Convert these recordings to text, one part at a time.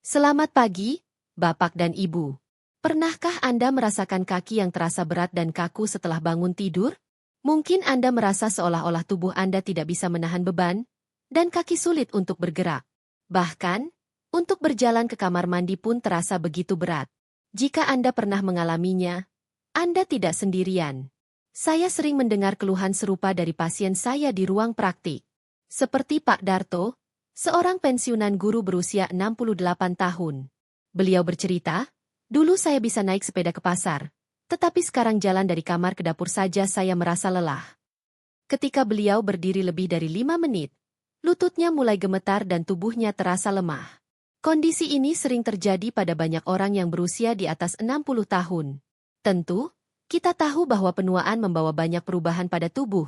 Selamat pagi, Bapak dan Ibu. Pernahkah Anda merasakan kaki yang terasa berat dan kaku setelah bangun tidur? Mungkin Anda merasa seolah-olah tubuh Anda tidak bisa menahan beban, dan kaki sulit untuk bergerak. Bahkan, untuk berjalan ke kamar mandi pun terasa begitu berat. Jika Anda pernah mengalaminya, Anda tidak sendirian. Saya sering mendengar keluhan serupa dari pasien saya di ruang praktik. Seperti Pak Darto, seorang pensiunan guru berusia 68 tahun. Beliau bercerita, "Dulu saya bisa naik sepeda ke pasar, tetapi sekarang jalan dari kamar ke dapur saja saya merasa lelah." Ketika beliau berdiri lebih dari 5 menit, lututnya mulai gemetar dan tubuhnya terasa lemah. Kondisi ini sering terjadi pada banyak orang yang berusia di atas 60 tahun. Tentu, kita tahu bahwa penuaan membawa banyak perubahan pada tubuh.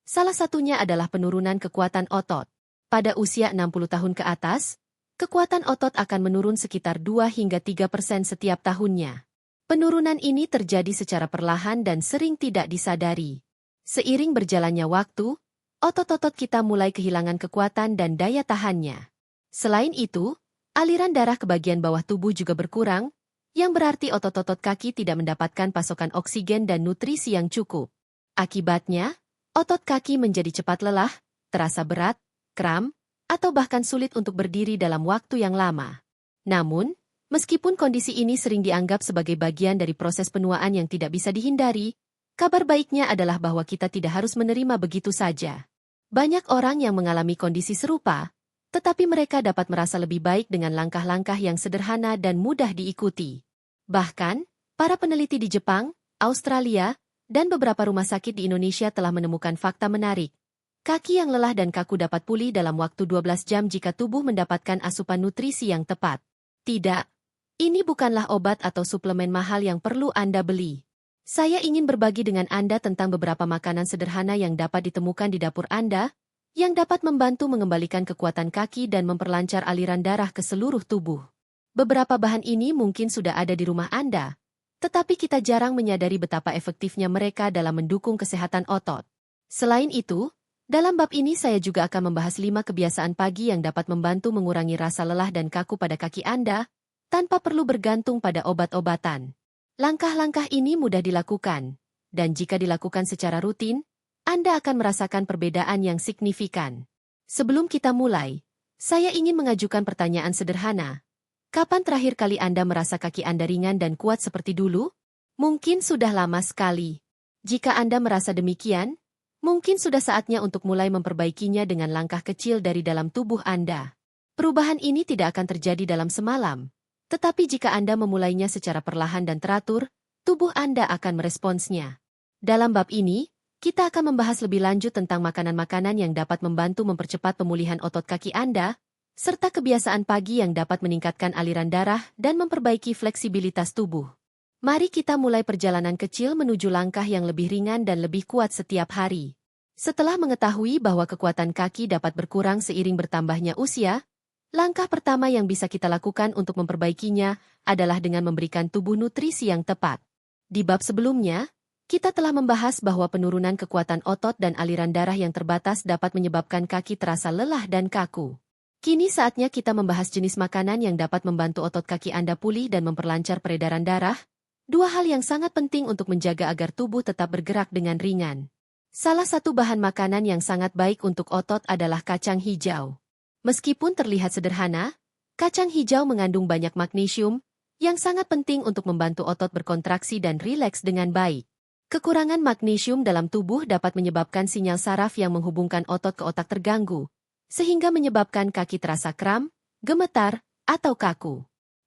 Salah satunya adalah penurunan kekuatan otot. Pada usia 60 tahun ke atas, kekuatan otot akan menurun sekitar 2 hingga 3% setiap tahunnya. Penurunan ini terjadi secara perlahan dan sering tidak disadari. Seiring berjalannya waktu, otot-otot kita mulai kehilangan kekuatan dan daya tahannya. Selain itu, aliran darah ke bagian bawah tubuh juga berkurang, yang berarti otot-otot kaki tidak mendapatkan pasokan oksigen dan nutrisi yang cukup. Akibatnya, otot kaki menjadi cepat lelah, terasa berat, kram, atau bahkan sulit untuk berdiri dalam waktu yang lama. Namun, meskipun kondisi ini sering dianggap sebagai bagian dari proses penuaan yang tidak bisa dihindari, kabar baiknya adalah bahwa kita tidak harus menerima begitu saja. Banyak orang yang mengalami kondisi serupa, tetapi mereka dapat merasa lebih baik dengan langkah-langkah yang sederhana dan mudah diikuti. Bahkan, para peneliti di Jepang, Australia, dan beberapa rumah sakit di Indonesia telah menemukan fakta menarik. Kaki yang lelah dan kaku dapat pulih dalam waktu 12 jam jika tubuh mendapatkan asupan nutrisi yang tepat. Tidak, ini bukanlah obat atau suplemen mahal yang perlu Anda beli. Saya ingin berbagi dengan Anda tentang beberapa makanan sederhana yang dapat ditemukan di dapur Anda, yang dapat membantu mengembalikan kekuatan kaki dan memperlancar aliran darah ke seluruh tubuh. Beberapa bahan ini mungkin sudah ada di rumah Anda, tetapi kita jarang menyadari betapa efektifnya mereka dalam mendukung kesehatan otot. Selain itu, dalam bab ini saya juga akan membahas 5 kebiasaan pagi yang dapat membantu mengurangi rasa lelah dan kaku pada kaki Anda, tanpa perlu bergantung pada obat-obatan. Langkah-langkah ini mudah dilakukan, dan jika dilakukan secara rutin, Anda akan merasakan perbedaan yang signifikan. Sebelum kita mulai, saya ingin mengajukan pertanyaan sederhana. Kapan terakhir kali Anda merasa kaki Anda ringan dan kuat seperti dulu? Mungkin sudah lama sekali. Jika Anda merasa demikian, mungkin sudah saatnya untuk mulai memperbaikinya dengan langkah kecil dari dalam tubuh Anda. Perubahan ini tidak akan terjadi dalam semalam, tetapi jika Anda memulainya secara perlahan dan teratur, tubuh Anda akan meresponsnya. Dalam bab ini, kita akan membahas lebih lanjut tentang makanan-makanan yang dapat membantu mempercepat pemulihan otot kaki Anda, serta kebiasaan pagi yang dapat meningkatkan aliran darah dan memperbaiki fleksibilitas tubuh. Mari kita mulai perjalanan kecil menuju langkah yang lebih ringan dan lebih kuat setiap hari. Setelah mengetahui bahwa kekuatan kaki dapat berkurang seiring bertambahnya usia, langkah pertama yang bisa kita lakukan untuk memperbaikinya adalah dengan memberikan tubuh nutrisi yang tepat. Di bab sebelumnya, kita telah membahas bahwa penurunan kekuatan otot dan aliran darah yang terbatas dapat menyebabkan kaki terasa lelah dan kaku. Kini saatnya kita membahas jenis makanan yang dapat membantu otot kaki Anda pulih dan memperlancar peredaran darah. Dua hal yang sangat penting untuk menjaga agar tubuh tetap bergerak dengan ringan. Salah satu bahan makanan yang sangat baik untuk otot adalah kacang hijau. Meskipun terlihat sederhana, kacang hijau mengandung banyak magnesium, yang sangat penting untuk membantu otot berkontraksi dan rileks dengan baik. Kekurangan magnesium dalam tubuh dapat menyebabkan sinyal saraf yang menghubungkan otot ke otak terganggu, sehingga menyebabkan kaki terasa kram, gemetar, atau kaku.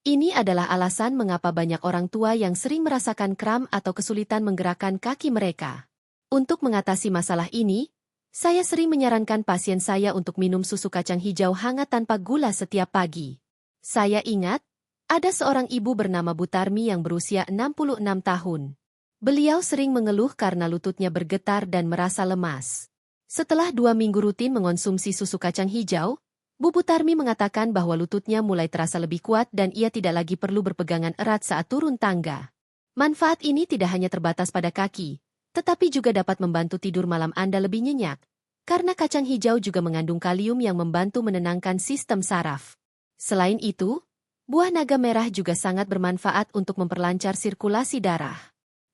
Ini adalah alasan mengapa banyak orang tua yang sering merasakan kram atau kesulitan menggerakkan kaki mereka. Untuk mengatasi masalah ini, saya sering menyarankan pasien saya untuk minum susu kacang hijau hangat tanpa gula setiap pagi. Saya ingat, ada seorang ibu bernama Butarmi yang berusia 66 tahun. Beliau sering mengeluh karena lututnya bergetar dan merasa lemas. Setelah 2 minggu rutin mengonsumsi susu kacang hijau, Bu Butarmi mengatakan bahwa lututnya mulai terasa lebih kuat dan ia tidak lagi perlu berpegangan erat saat turun tangga. Manfaat ini tidak hanya terbatas pada kaki, tetapi juga dapat membantu tidur malam Anda lebih nyenyak, karena kacang hijau juga mengandung kalium yang membantu menenangkan sistem saraf. Selain itu, Buah naga merah juga sangat bermanfaat untuk memperlancar sirkulasi darah.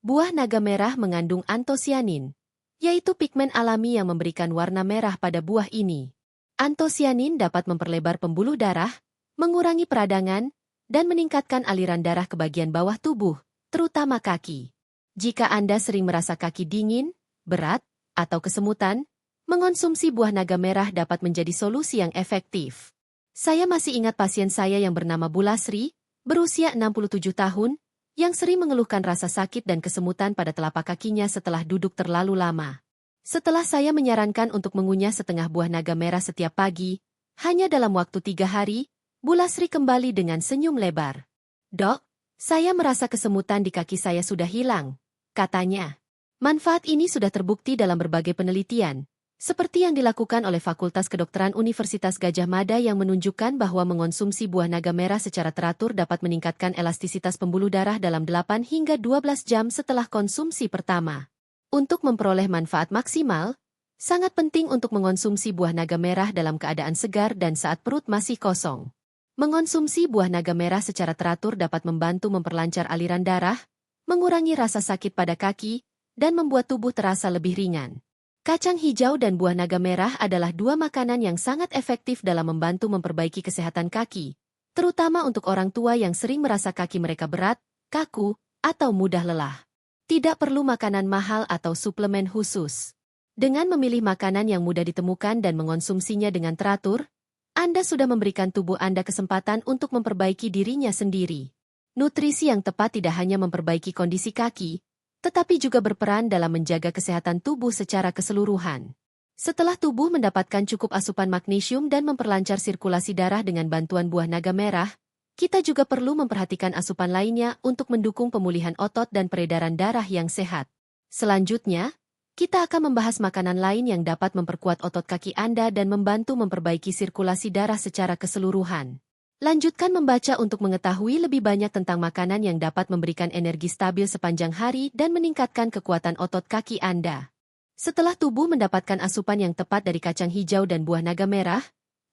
Buah naga merah mengandung antosianin, yaitu pigmen alami yang memberikan warna merah pada buah ini. Antosianin dapat memperlebar pembuluh darah, mengurangi peradangan, dan meningkatkan aliran darah ke bagian bawah tubuh, terutama kaki. Jika Anda sering merasa kaki dingin, berat, atau kesemutan, mengonsumsi buah naga merah dapat menjadi solusi yang efektif. Saya masih ingat pasien saya yang bernama Bulasri, berusia 67 tahun, yang sering mengeluhkan rasa sakit dan kesemutan pada telapak kakinya setelah duduk terlalu lama. Setelah saya menyarankan untuk mengunyah setengah buah naga merah setiap pagi, hanya dalam waktu 3 hari, Bulasri kembali dengan senyum lebar. "Dok, saya merasa kesemutan di kaki saya sudah hilang," katanya. Manfaat ini sudah terbukti dalam berbagai penelitian, seperti yang dilakukan oleh Fakultas Kedokteran Universitas Gadjah Mada yang menunjukkan bahwa mengonsumsi buah naga merah secara teratur dapat meningkatkan elastisitas pembuluh darah dalam 8 hingga 12 jam setelah konsumsi pertama. Untuk memperoleh manfaat maksimal, sangat penting untuk mengonsumsi buah naga merah dalam keadaan segar dan saat perut masih kosong. Mengonsumsi buah naga merah secara teratur dapat membantu memperlancar aliran darah, mengurangi rasa sakit pada kaki, dan membuat tubuh terasa lebih ringan. Kacang hijau dan buah naga merah adalah dua makanan yang sangat efektif dalam membantu memperbaiki kesehatan kaki, terutama untuk orang tua yang sering merasa kaki mereka berat, kaku, atau mudah lelah. Tidak perlu makanan mahal atau suplemen khusus. Dengan memilih makanan yang mudah ditemukan dan mengonsumsinya dengan teratur, Anda sudah memberikan tubuh Anda kesempatan untuk memperbaiki dirinya sendiri. Nutrisi yang tepat tidak hanya memperbaiki kondisi kaki, tetapi juga berperan dalam menjaga kesehatan tubuh secara keseluruhan. Setelah tubuh mendapatkan cukup asupan magnesium dan memperlancar sirkulasi darah dengan bantuan buah naga merah, kita juga perlu memperhatikan asupan lainnya untuk mendukung pemulihan otot dan peredaran darah yang sehat. Selanjutnya, kita akan membahas makanan lain yang dapat memperkuat otot kaki Anda dan membantu memperbaiki sirkulasi darah secara keseluruhan. Lanjutkan membaca untuk mengetahui lebih banyak tentang makanan yang dapat memberikan energi stabil sepanjang hari dan meningkatkan kekuatan otot kaki Anda. Setelah tubuh mendapatkan asupan yang tepat dari kacang hijau dan buah naga merah,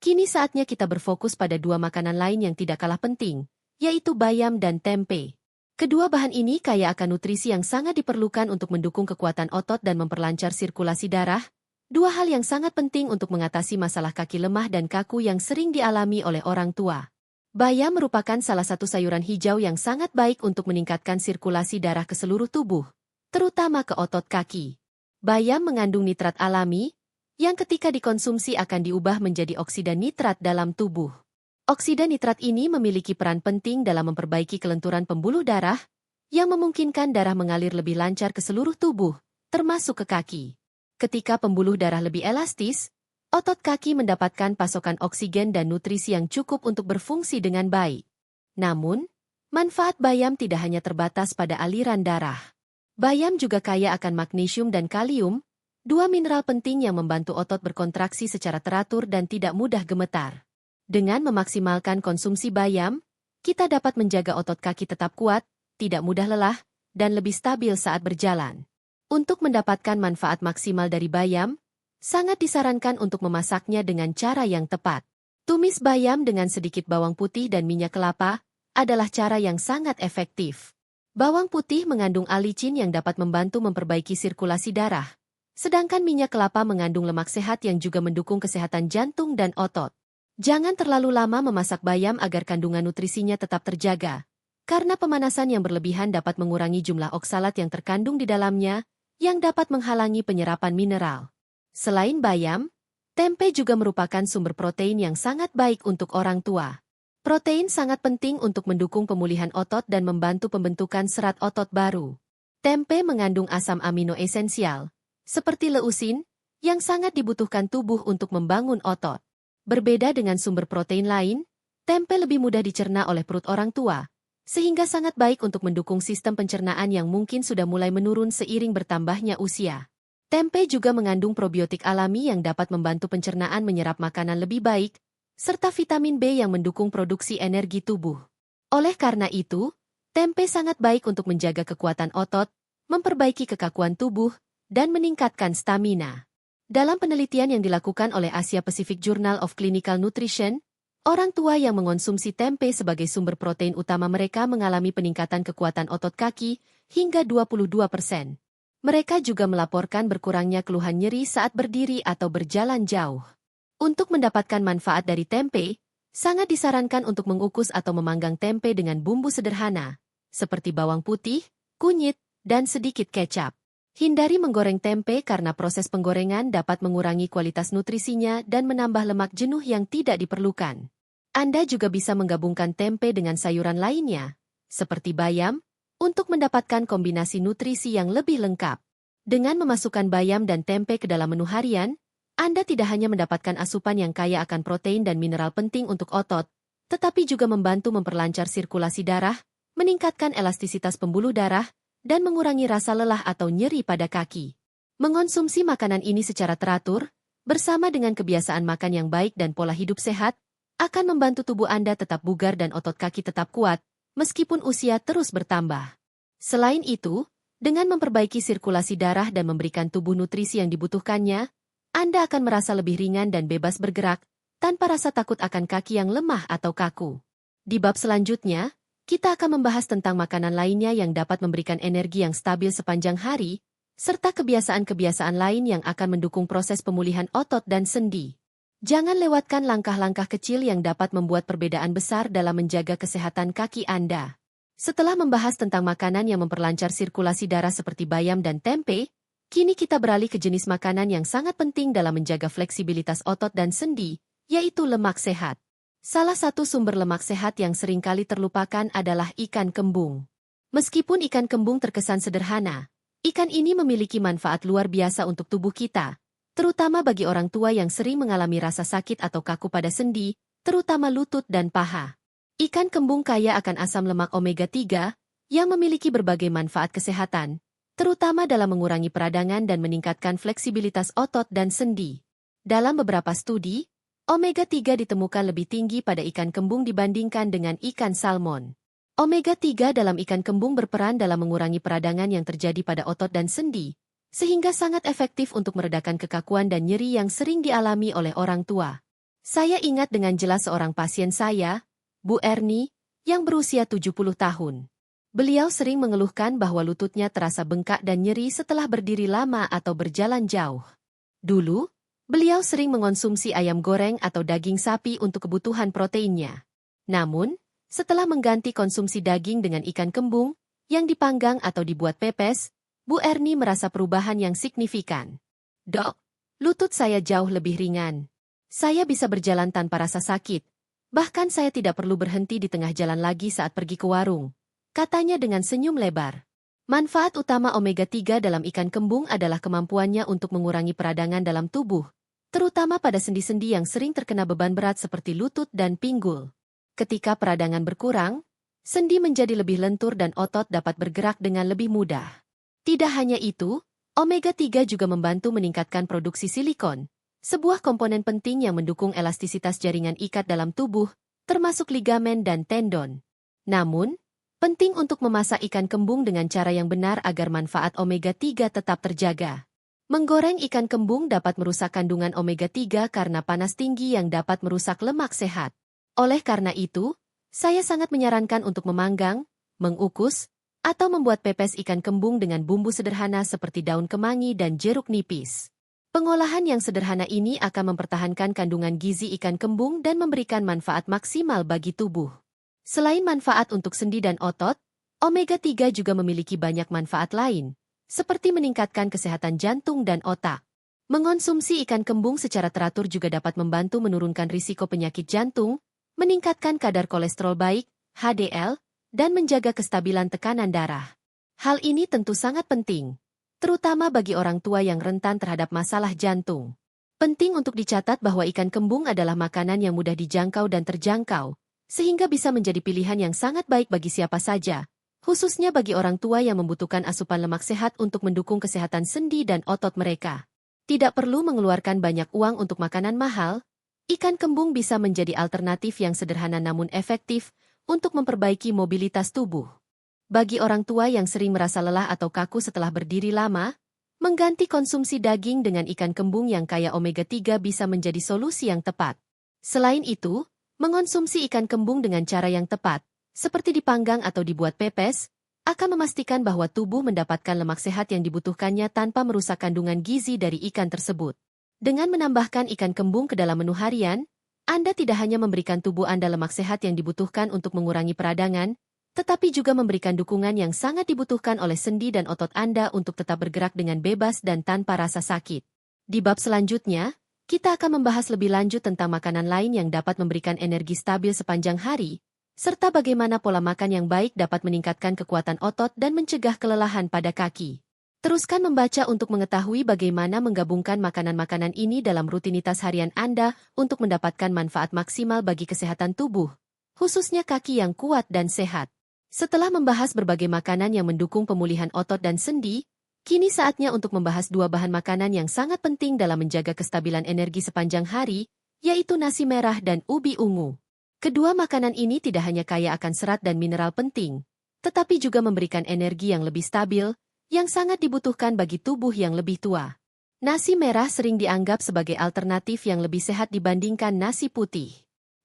kini saatnya kita berfokus pada dua makanan lain yang tidak kalah penting, yaitu bayam dan tempe. Kedua bahan ini kaya akan nutrisi yang sangat diperlukan untuk mendukung kekuatan otot dan memperlancar sirkulasi darah, dua hal yang sangat penting untuk mengatasi masalah kaki lemah dan kaku yang sering dialami oleh orang tua. Bayam merupakan salah satu sayuran hijau yang sangat baik untuk meningkatkan sirkulasi darah ke seluruh tubuh, terutama ke otot kaki. Bayam mengandung nitrat alami, yang ketika dikonsumsi akan diubah menjadi oksida nitrat dalam tubuh. Oksida nitrat ini memiliki peran penting dalam memperbaiki kelenturan pembuluh darah, yang memungkinkan darah mengalir lebih lancar ke seluruh tubuh, termasuk ke kaki. Ketika pembuluh darah lebih elastis, otot kaki mendapatkan pasokan oksigen dan nutrisi yang cukup untuk berfungsi dengan baik. Namun, manfaat bayam tidak hanya terbatas pada aliran darah. Bayam juga kaya akan magnesium dan kalium, dua mineral penting yang membantu otot berkontraksi secara teratur dan tidak mudah gemetar. Dengan memaksimalkan konsumsi bayam, kita dapat menjaga otot kaki tetap kuat, tidak mudah lelah, dan lebih stabil saat berjalan. Untuk mendapatkan manfaat maksimal dari bayam, sangat disarankan untuk memasaknya dengan cara yang tepat. Tumis bayam dengan sedikit bawang putih dan minyak kelapa adalah cara yang sangat efektif. Bawang putih mengandung alicin yang dapat membantu memperbaiki sirkulasi darah, sedangkan minyak kelapa mengandung lemak sehat yang juga mendukung kesehatan jantung dan otot. Jangan terlalu lama memasak bayam agar kandungan nutrisinya tetap terjaga, karena pemanasan yang berlebihan dapat mengurangi jumlah oksalat yang terkandung di dalamnya, yang dapat menghalangi penyerapan mineral. Selain bayam, tempe juga merupakan sumber protein yang sangat baik untuk orang tua. Protein sangat penting untuk mendukung pemulihan otot dan membantu pembentukan serat otot baru. Tempe mengandung asam amino esensial, seperti leusin, yang sangat dibutuhkan tubuh untuk membangun otot. Berbeda dengan sumber protein lain, tempe lebih mudah dicerna oleh perut orang tua, sehingga sangat baik untuk mendukung sistem pencernaan yang mungkin sudah mulai menurun seiring bertambahnya usia. Tempe juga mengandung probiotik alami yang dapat membantu pencernaan menyerap makanan lebih baik, serta vitamin B yang mendukung produksi energi tubuh. Oleh karena itu, tempe sangat baik untuk menjaga kekuatan otot, memperbaiki kekakuan tubuh, dan meningkatkan stamina. Dalam penelitian yang dilakukan oleh Asia Pacific Journal of Clinical Nutrition, Orang tua yang mengonsumsi tempe sebagai sumber protein utama mereka mengalami peningkatan kekuatan otot kaki hingga 22%. Mereka juga melaporkan berkurangnya keluhan nyeri saat berdiri atau berjalan jauh. Untuk mendapatkan manfaat dari tempe, sangat disarankan untuk mengukus atau memanggang tempe dengan bumbu sederhana, seperti bawang putih, kunyit, dan sedikit kecap. Hindari menggoreng tempe karena proses penggorengan dapat mengurangi kualitas nutrisinya dan menambah lemak jenuh yang tidak diperlukan. Anda juga bisa menggabungkan tempe dengan sayuran lainnya, seperti bayam, untuk mendapatkan kombinasi nutrisi yang lebih lengkap. Dengan memasukkan bayam dan tempe ke dalam menu harian, Anda tidak hanya mendapatkan asupan yang kaya akan protein dan mineral penting untuk otot, tetapi juga membantu memperlancar sirkulasi darah, meningkatkan elastisitas pembuluh darah, dan mengurangi rasa lelah atau nyeri pada kaki. Mengonsumsi makanan ini secara teratur, bersama dengan kebiasaan makan yang baik dan pola hidup sehat, akan membantu tubuh Anda tetap bugar dan otot kaki tetap kuat, meskipun usia terus bertambah. Selain itu, dengan memperbaiki sirkulasi darah dan memberikan tubuh nutrisi yang dibutuhkannya, Anda akan merasa lebih ringan dan bebas bergerak, tanpa rasa takut akan kaki yang lemah atau kaku. Di bab selanjutnya, kita akan membahas tentang makanan lainnya yang dapat memberikan energi yang stabil sepanjang hari, serta kebiasaan-kebiasaan lain yang akan mendukung proses pemulihan otot dan sendi. Jangan lewatkan langkah-langkah kecil yang dapat membuat perbedaan besar dalam menjaga kesehatan kaki Anda. Setelah membahas tentang makanan yang memperlancar sirkulasi darah seperti bayam dan tempe, kini kita beralih ke jenis makanan yang sangat penting dalam menjaga fleksibilitas otot dan sendi, yaitu lemak sehat. Salah satu sumber lemak sehat yang seringkali terlupakan adalah ikan kembung. Meskipun ikan kembung terkesan sederhana, ikan ini memiliki manfaat luar biasa untuk tubuh kita, terutama bagi orang tua yang sering mengalami rasa sakit atau kaku pada sendi, terutama lutut dan paha. Ikan kembung kaya akan asam lemak omega-3, yang memiliki berbagai manfaat kesehatan, terutama dalam mengurangi peradangan dan meningkatkan fleksibilitas otot dan sendi. Dalam beberapa studi, omega-3 ditemukan lebih tinggi pada ikan kembung dibandingkan dengan ikan salmon. Omega-3 dalam ikan kembung berperan dalam mengurangi peradangan yang terjadi pada otot dan sendi, sehingga sangat efektif untuk meredakan kekakuan dan nyeri yang sering dialami oleh orang tua. Saya ingat dengan jelas seorang pasien saya, Bu Erni, yang berusia 70 tahun. Beliau sering mengeluhkan bahwa lututnya terasa bengkak dan nyeri setelah berdiri lama atau berjalan jauh. Dulu, beliau sering mengonsumsi ayam goreng atau daging sapi untuk kebutuhan proteinnya. Namun, setelah mengganti konsumsi daging dengan ikan kembung, yang dipanggang atau dibuat pepes, Bu Erni merasa perubahan yang signifikan. "Dok, lutut saya jauh lebih ringan. Saya bisa berjalan tanpa rasa sakit. Bahkan saya tidak perlu berhenti di tengah jalan lagi saat pergi ke warung," katanya dengan senyum lebar. Manfaat utama omega-3 dalam ikan kembung adalah kemampuannya untuk mengurangi peradangan dalam tubuh, terutama pada sendi-sendi yang sering terkena beban berat seperti lutut dan pinggul. Ketika peradangan berkurang, sendi menjadi lebih lentur dan otot dapat bergerak dengan lebih mudah. Tidak hanya itu, omega-3 juga membantu meningkatkan produksi silikon, sebuah komponen penting yang mendukung elastisitas jaringan ikat dalam tubuh, termasuk ligamen dan tendon. Namun, penting untuk memasak ikan kembung dengan cara yang benar agar manfaat omega-3 tetap terjaga. Menggoreng ikan kembung dapat merusak kandungan omega-3 karena panas tinggi yang dapat merusak lemak sehat. Oleh karena itu, saya sangat menyarankan untuk memanggang, mengukus, atau membuat pepes ikan kembung dengan bumbu sederhana seperti daun kemangi dan jeruk nipis. Pengolahan yang sederhana ini akan mempertahankan kandungan gizi ikan kembung dan memberikan manfaat maksimal bagi tubuh. Selain manfaat untuk sendi dan otot, omega-3 juga memiliki banyak manfaat lain, seperti meningkatkan kesehatan jantung dan otak. Mengonsumsi ikan kembung secara teratur juga dapat membantu menurunkan risiko penyakit jantung, meningkatkan kadar kolesterol baik, HDL, dan menjaga kestabilan tekanan darah. Hal ini tentu sangat penting, terutama bagi orang tua yang rentan terhadap masalah jantung. Penting untuk dicatat bahwa ikan kembung adalah makanan yang mudah dijangkau dan terjangkau, sehingga bisa menjadi pilihan yang sangat baik bagi siapa saja, khususnya bagi orang tua yang membutuhkan asupan lemak sehat untuk mendukung kesehatan sendi dan otot mereka. Tidak perlu mengeluarkan banyak uang untuk makanan mahal, ikan kembung bisa menjadi alternatif yang sederhana namun efektif untuk memperbaiki mobilitas tubuh. Bagi orang tua yang sering merasa lelah atau kaku setelah berdiri lama, mengganti konsumsi daging dengan ikan kembung yang kaya omega-3 bisa menjadi solusi yang tepat. Selain itu, Mengonsumsi ikan kembung dengan cara yang tepat, seperti dipanggang atau dibuat pepes, akan memastikan bahwa tubuh mendapatkan lemak sehat yang dibutuhkannya tanpa merusak kandungan gizi dari ikan tersebut. Dengan menambahkan ikan kembung ke dalam menu harian, Anda tidak hanya memberikan tubuh Anda lemak sehat yang dibutuhkan untuk mengurangi peradangan, tetapi juga memberikan dukungan yang sangat dibutuhkan oleh sendi dan otot Anda untuk tetap bergerak dengan bebas dan tanpa rasa sakit. Di bab selanjutnya, kita akan membahas lebih lanjut tentang makanan lain yang dapat memberikan energi stabil sepanjang hari, serta bagaimana pola makan yang baik dapat meningkatkan kekuatan otot dan mencegah kelelahan pada kaki. Teruskan membaca untuk mengetahui bagaimana menggabungkan makanan-makanan ini dalam rutinitas harian Anda untuk mendapatkan manfaat maksimal bagi kesehatan tubuh, khususnya kaki yang kuat dan sehat. Setelah membahas berbagai makanan yang mendukung pemulihan otot dan sendi, kini saatnya untuk membahas dua bahan makanan yang sangat penting dalam menjaga kestabilan energi sepanjang hari, yaitu nasi merah dan ubi ungu. Kedua makanan ini tidak hanya kaya akan serat dan mineral penting, tetapi juga memberikan energi yang lebih stabil, yang sangat dibutuhkan bagi tubuh yang lebih tua. Nasi merah sering dianggap sebagai alternatif yang lebih sehat dibandingkan nasi putih.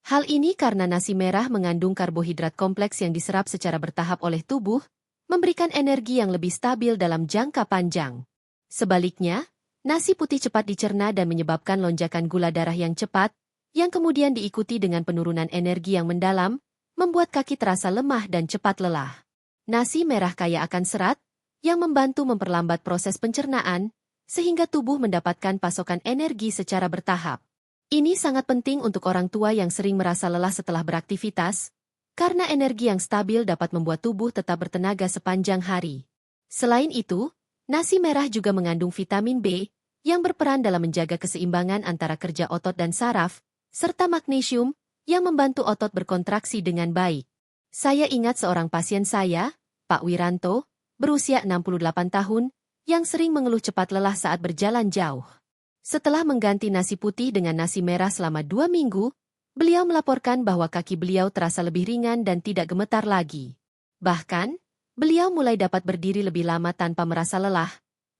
Hal ini karena nasi merah mengandung karbohidrat kompleks yang diserap secara bertahap oleh tubuh, memberikan energi yang lebih stabil dalam jangka panjang. Sebaliknya, nasi putih cepat dicerna dan menyebabkan lonjakan gula darah yang cepat, yang kemudian diikuti dengan penurunan energi yang mendalam, membuat kaki terasa lemah dan cepat lelah. Nasi merah kaya akan serat, yang membantu memperlambat proses pencernaan, sehingga tubuh mendapatkan pasokan energi secara bertahap. Ini sangat penting untuk orang tua yang sering merasa lelah setelah beraktivitas, karena energi yang stabil dapat membuat tubuh tetap bertenaga sepanjang hari. Selain itu, nasi merah juga mengandung vitamin B, yang berperan dalam menjaga keseimbangan antara kerja otot dan saraf, serta magnesium, yang membantu otot berkontraksi dengan baik. Saya ingat seorang pasien saya, Pak Wiranto, berusia 68 tahun, yang sering mengeluh cepat lelah saat berjalan jauh. Setelah mengganti nasi putih dengan nasi merah selama 2 minggu, beliau melaporkan bahwa kaki beliau terasa lebih ringan dan tidak gemetar lagi. Bahkan, beliau mulai dapat berdiri lebih lama tanpa merasa lelah,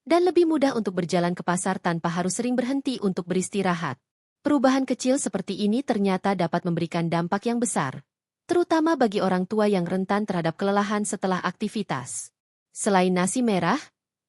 dan lebih mudah untuk berjalan ke pasar tanpa harus sering berhenti untuk beristirahat. Perubahan kecil seperti ini ternyata dapat memberikan dampak yang besar, terutama bagi orang tua yang rentan terhadap kelelahan setelah aktivitas. Selain nasi merah,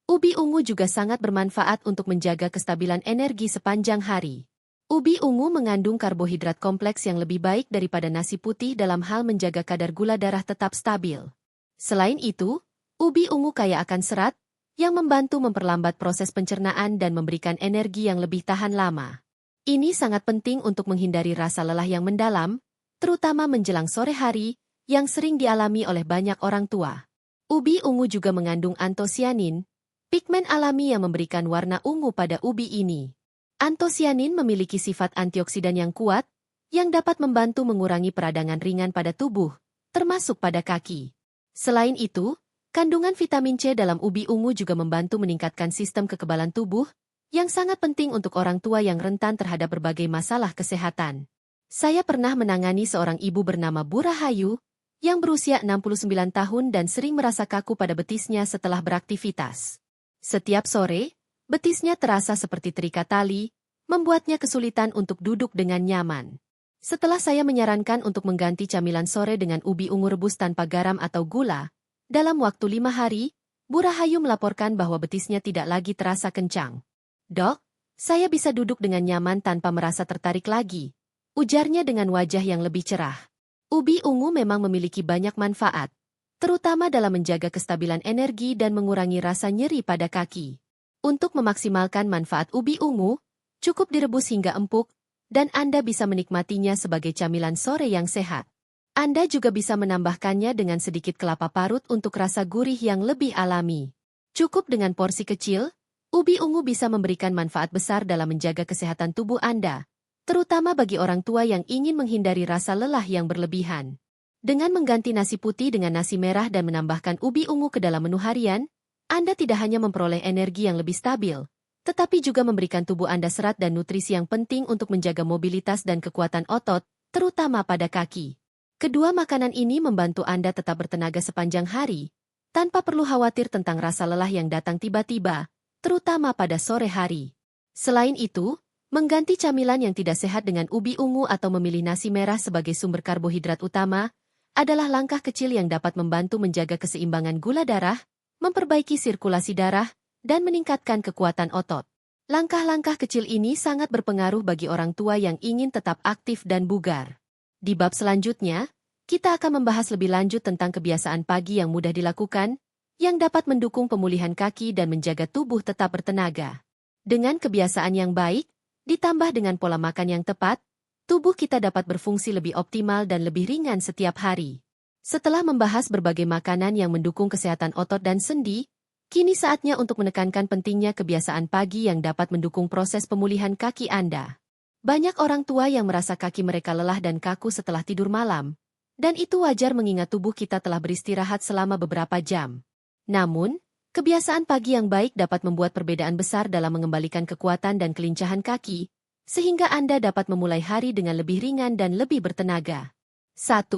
ubi ungu juga sangat bermanfaat untuk menjaga kestabilan energi sepanjang hari. Ubi ungu mengandung karbohidrat kompleks yang lebih baik daripada nasi putih dalam hal menjaga kadar gula darah tetap stabil. Selain itu, ubi ungu kaya akan serat, yang membantu memperlambat proses pencernaan dan memberikan energi yang lebih tahan lama. Ini sangat penting untuk menghindari rasa lelah yang mendalam, terutama menjelang sore hari, yang sering dialami oleh banyak orang tua. Ubi ungu juga mengandung antosianin, pigmen alami yang memberikan warna ungu pada ubi ini. Antosianin memiliki sifat antioksidan yang kuat, yang dapat membantu mengurangi peradangan ringan pada tubuh, termasuk pada kaki. Selain itu, kandungan vitamin C dalam ubi ungu juga membantu meningkatkan sistem kekebalan tubuh, yang sangat penting untuk orang tua yang rentan terhadap berbagai masalah kesehatan. Saya pernah menangani seorang ibu bernama Bu Rahayu, yang berusia 69 tahun dan sering merasa kaku pada betisnya setelah beraktivitas. Setiap sore, betisnya terasa seperti terikat tali, membuatnya kesulitan untuk duduk dengan nyaman. Setelah saya menyarankan untuk mengganti camilan sore dengan ubi ungu rebus tanpa garam atau gula, dalam waktu 5 hari, Bu Rahayu melaporkan bahwa betisnya tidak lagi terasa kencang. "Dok, saya bisa duduk dengan nyaman tanpa merasa tertarik lagi," ujarnya dengan wajah yang lebih cerah. Ubi ungu memang memiliki banyak manfaat, terutama dalam menjaga kestabilan energi dan mengurangi rasa nyeri pada kaki. Untuk memaksimalkan manfaat ubi ungu, cukup direbus hingga empuk, dan Anda bisa menikmatinya sebagai camilan sore yang sehat. Anda juga bisa menambahkannya dengan sedikit kelapa parut untuk rasa gurih yang lebih alami. Cukup dengan porsi kecil, ubi ungu bisa memberikan manfaat besar dalam menjaga kesehatan tubuh Anda, terutama bagi orang tua yang ingin menghindari rasa lelah yang berlebihan. Dengan mengganti nasi putih dengan nasi merah dan menambahkan ubi ungu ke dalam menu harian, Anda tidak hanya memperoleh energi yang lebih stabil, tetapi juga memberikan tubuh Anda serat dan nutrisi yang penting untuk menjaga mobilitas dan kekuatan otot, terutama pada kaki. Kedua makanan ini membantu Anda tetap bertenaga sepanjang hari, tanpa perlu khawatir tentang rasa lelah yang datang tiba-tiba, terutama pada sore hari. Selain itu, Mengganti camilan yang tidak sehat dengan ubi ungu atau memilih nasi merah sebagai sumber karbohidrat utama adalah langkah kecil yang dapat membantu menjaga keseimbangan gula darah, memperbaiki sirkulasi darah, dan meningkatkan kekuatan otot. Langkah-langkah kecil ini sangat berpengaruh bagi orang tua yang ingin tetap aktif dan bugar. Di bab selanjutnya, kita akan membahas lebih lanjut tentang kebiasaan pagi yang mudah dilakukan, yang dapat mendukung pemulihan kaki dan menjaga tubuh tetap bertenaga. Dengan kebiasaan yang baik, ditambah dengan pola makan yang tepat, tubuh kita dapat berfungsi lebih optimal dan lebih ringan setiap hari. Setelah membahas berbagai makanan yang mendukung kesehatan otot dan sendi, kini saatnya untuk menekankan pentingnya kebiasaan pagi yang dapat mendukung proses pemulihan kaki Anda. Banyak orang tua yang merasa kaki mereka lelah dan kaku setelah tidur malam, dan itu wajar mengingat tubuh kita telah beristirahat selama beberapa jam. Namun, kebiasaan pagi yang baik dapat membuat perbedaan besar dalam mengembalikan kekuatan dan kelincahan kaki, sehingga Anda dapat memulai hari dengan lebih ringan dan lebih bertenaga. 1.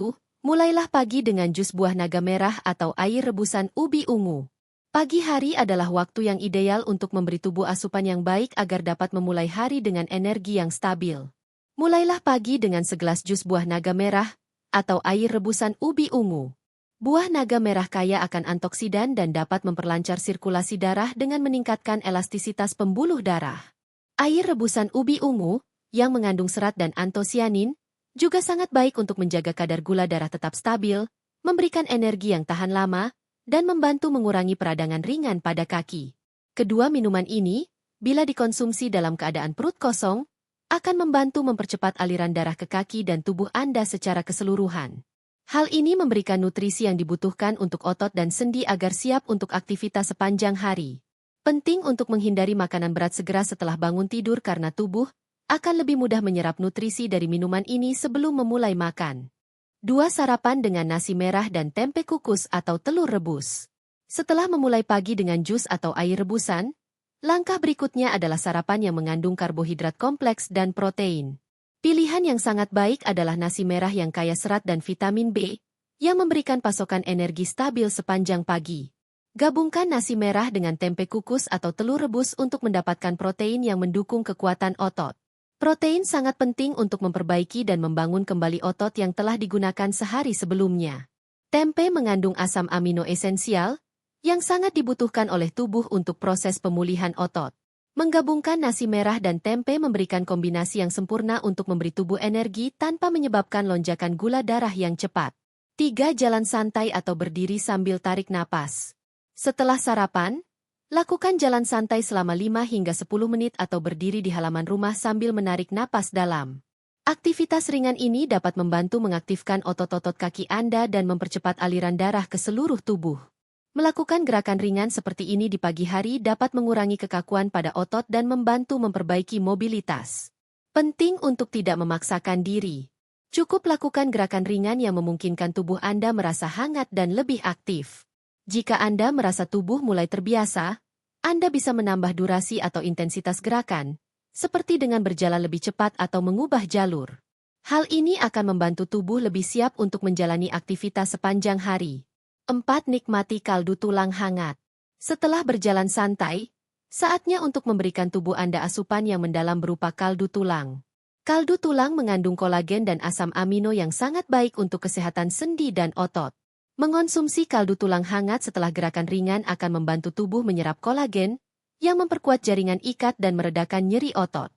Mulailah pagi dengan jus buah naga merah atau air rebusan ubi ungu. Pagi hari adalah waktu yang ideal untuk memberi tubuh asupan yang baik agar dapat memulai hari dengan energi yang stabil. Mulailah pagi dengan segelas jus buah naga merah atau air rebusan ubi ungu. Buah naga merah kaya akan antioksidan dan dapat memperlancar sirkulasi darah dengan meningkatkan elastisitas pembuluh darah. Air rebusan ubi ungu, yang mengandung serat dan antosianin, juga sangat baik untuk menjaga kadar gula darah tetap stabil, memberikan energi yang tahan lama, dan membantu mengurangi peradangan ringan pada kaki. Kedua minuman ini, bila dikonsumsi dalam keadaan perut kosong, akan membantu mempercepat aliran darah ke kaki dan tubuh Anda secara keseluruhan. Hal ini memberikan nutrisi yang dibutuhkan untuk otot dan sendi agar siap untuk aktivitas sepanjang hari. Penting untuk menghindari makanan berat segera setelah bangun tidur karena tubuh akan lebih mudah menyerap nutrisi dari minuman ini sebelum memulai makan. 2. Sarapan dengan nasi merah dan tempe kukus atau telur rebus. Setelah memulai pagi dengan jus atau air rebusan, langkah berikutnya adalah sarapan yang mengandung karbohidrat kompleks dan protein. Pilihan yang sangat baik adalah nasi merah yang kaya serat dan vitamin B, yang memberikan pasokan energi stabil sepanjang pagi. Gabungkan nasi merah dengan tempe kukus atau telur rebus untuk mendapatkan protein yang mendukung kekuatan otot. Protein sangat penting untuk memperbaiki dan membangun kembali otot yang telah digunakan sehari sebelumnya. Tempe mengandung asam amino esensial, yang sangat dibutuhkan oleh tubuh untuk proses pemulihan otot. Menggabungkan nasi merah dan tempe memberikan kombinasi yang sempurna untuk memberi tubuh energi tanpa menyebabkan lonjakan gula darah yang cepat. 3. Jalan santai atau berdiri sambil tarik napas. Setelah sarapan, lakukan jalan santai selama 5 hingga 10 menit atau berdiri di halaman rumah sambil menarik napas dalam. Aktivitas ringan ini dapat membantu mengaktifkan otot-otot kaki Anda dan mempercepat aliran darah ke seluruh tubuh. Melakukan gerakan ringan seperti ini di pagi hari dapat mengurangi kekakuan pada otot dan membantu memperbaiki mobilitas. Penting untuk tidak memaksakan diri. Cukup lakukan gerakan ringan yang memungkinkan tubuh Anda merasa hangat dan lebih aktif. Jika Anda merasa tubuh mulai terbiasa, Anda bisa menambah durasi atau intensitas gerakan, seperti dengan berjalan lebih cepat atau mengubah jalur. Hal ini akan membantu tubuh lebih siap untuk menjalani aktivitas sepanjang hari. 4. Nikmati kaldu tulang hangat. Setelah berjalan santai, saatnya untuk memberikan tubuh Anda asupan yang mendalam berupa kaldu tulang. Kaldu tulang mengandung kolagen dan asam amino yang sangat baik untuk kesehatan sendi dan otot. Mengonsumsi kaldu tulang hangat setelah gerakan ringan akan membantu tubuh menyerap kolagen, yang memperkuat jaringan ikat dan meredakan nyeri otot.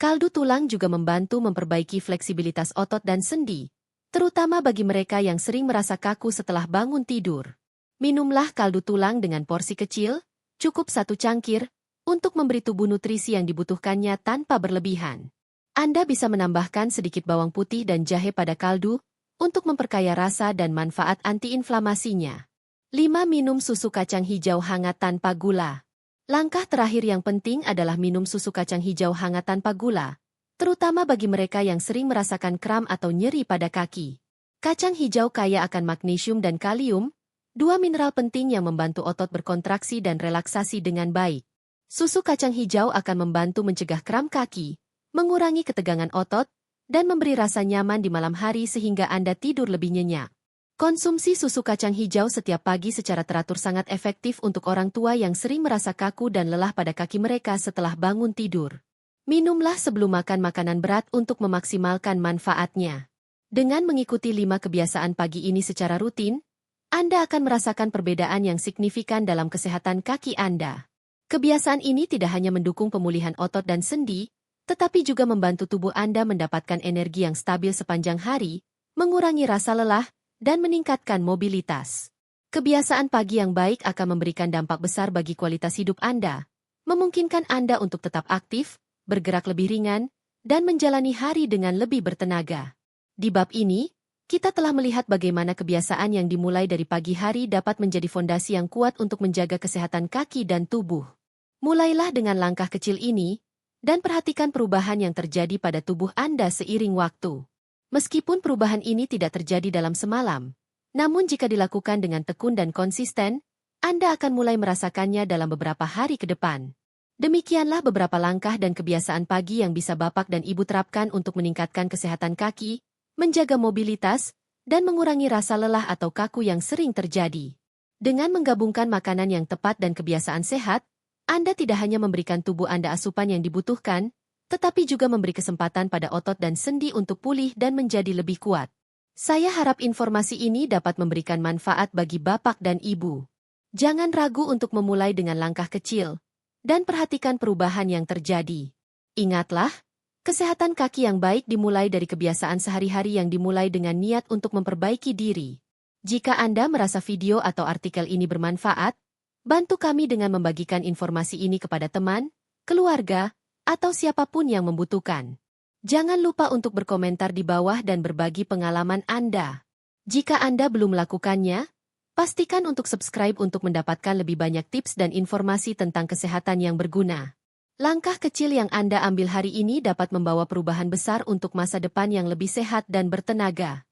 Kaldu tulang juga membantu memperbaiki fleksibilitas otot dan sendi, terutama bagi mereka yang sering merasa kaku setelah bangun tidur. Minumlah kaldu tulang dengan porsi kecil, cukup 1 cangkir, untuk memberi tubuh nutrisi yang dibutuhkannya tanpa berlebihan. Anda bisa menambahkan sedikit bawang putih dan jahe pada kaldu, untuk memperkaya rasa dan manfaat antiinflamasinya. 5. Minum susu kacang hijau hangat tanpa gula. Langkah terakhir yang penting adalah minum susu kacang hijau hangat tanpa gula, terutama bagi mereka yang sering merasakan kram atau nyeri pada kaki. Kacang hijau kaya akan magnesium dan kalium, 2 mineral penting yang membantu otot berkontraksi dan relaksasi dengan baik. Susu kacang hijau akan membantu mencegah kram kaki, mengurangi ketegangan otot, dan memberi rasa nyaman di malam hari sehingga Anda tidur lebih nyenyak. Konsumsi susu kacang hijau setiap pagi secara teratur sangat efektif untuk orang tua yang sering merasa kaku dan lelah pada kaki mereka setelah bangun tidur. Minumlah sebelum makan makanan berat untuk memaksimalkan manfaatnya. Dengan mengikuti 5 kebiasaan pagi ini secara rutin, Anda akan merasakan perbedaan yang signifikan dalam kesehatan kaki Anda. Kebiasaan ini tidak hanya mendukung pemulihan otot dan sendi, tetapi juga membantu tubuh Anda mendapatkan energi yang stabil sepanjang hari, mengurangi rasa lelah, dan meningkatkan mobilitas. Kebiasaan pagi yang baik akan memberikan dampak besar bagi kualitas hidup Anda, memungkinkan Anda untuk tetap aktif, bergerak lebih ringan, dan menjalani hari dengan lebih bertenaga. Di bab ini, kita telah melihat bagaimana kebiasaan yang dimulai dari pagi hari dapat menjadi fondasi yang kuat untuk menjaga kesehatan kaki dan tubuh. Mulailah dengan langkah kecil ini, dan perhatikan perubahan yang terjadi pada tubuh Anda seiring waktu. Meskipun perubahan ini tidak terjadi dalam semalam, namun jika dilakukan dengan tekun dan konsisten, Anda akan mulai merasakannya dalam beberapa hari ke depan. Demikianlah beberapa langkah dan kebiasaan pagi yang bisa Bapak dan Ibu terapkan untuk meningkatkan kesehatan kaki, menjaga mobilitas, dan mengurangi rasa lelah atau kaku yang sering terjadi. Dengan menggabungkan makanan yang tepat dan kebiasaan sehat, Anda tidak hanya memberikan tubuh Anda asupan yang dibutuhkan, tetapi juga memberi kesempatan pada otot dan sendi untuk pulih dan menjadi lebih kuat. Saya harap informasi ini dapat memberikan manfaat bagi Bapak dan Ibu. Jangan ragu untuk memulai dengan langkah kecil, dan perhatikan perubahan yang terjadi. Ingatlah, kesehatan kaki yang baik dimulai dari kebiasaan sehari-hari yang dimulai dengan niat untuk memperbaiki diri. Jika Anda merasa video atau artikel ini bermanfaat, bantu kami dengan membagikan informasi ini kepada teman, keluarga, atau siapapun yang membutuhkan. Jangan lupa untuk berkomentar di bawah dan berbagi pengalaman Anda. Jika Anda belum melakukannya, pastikan untuk subscribe untuk mendapatkan lebih banyak tips dan informasi tentang kesehatan yang berguna. Langkah kecil yang Anda ambil hari ini dapat membawa perubahan besar untuk masa depan yang lebih sehat dan bertenaga.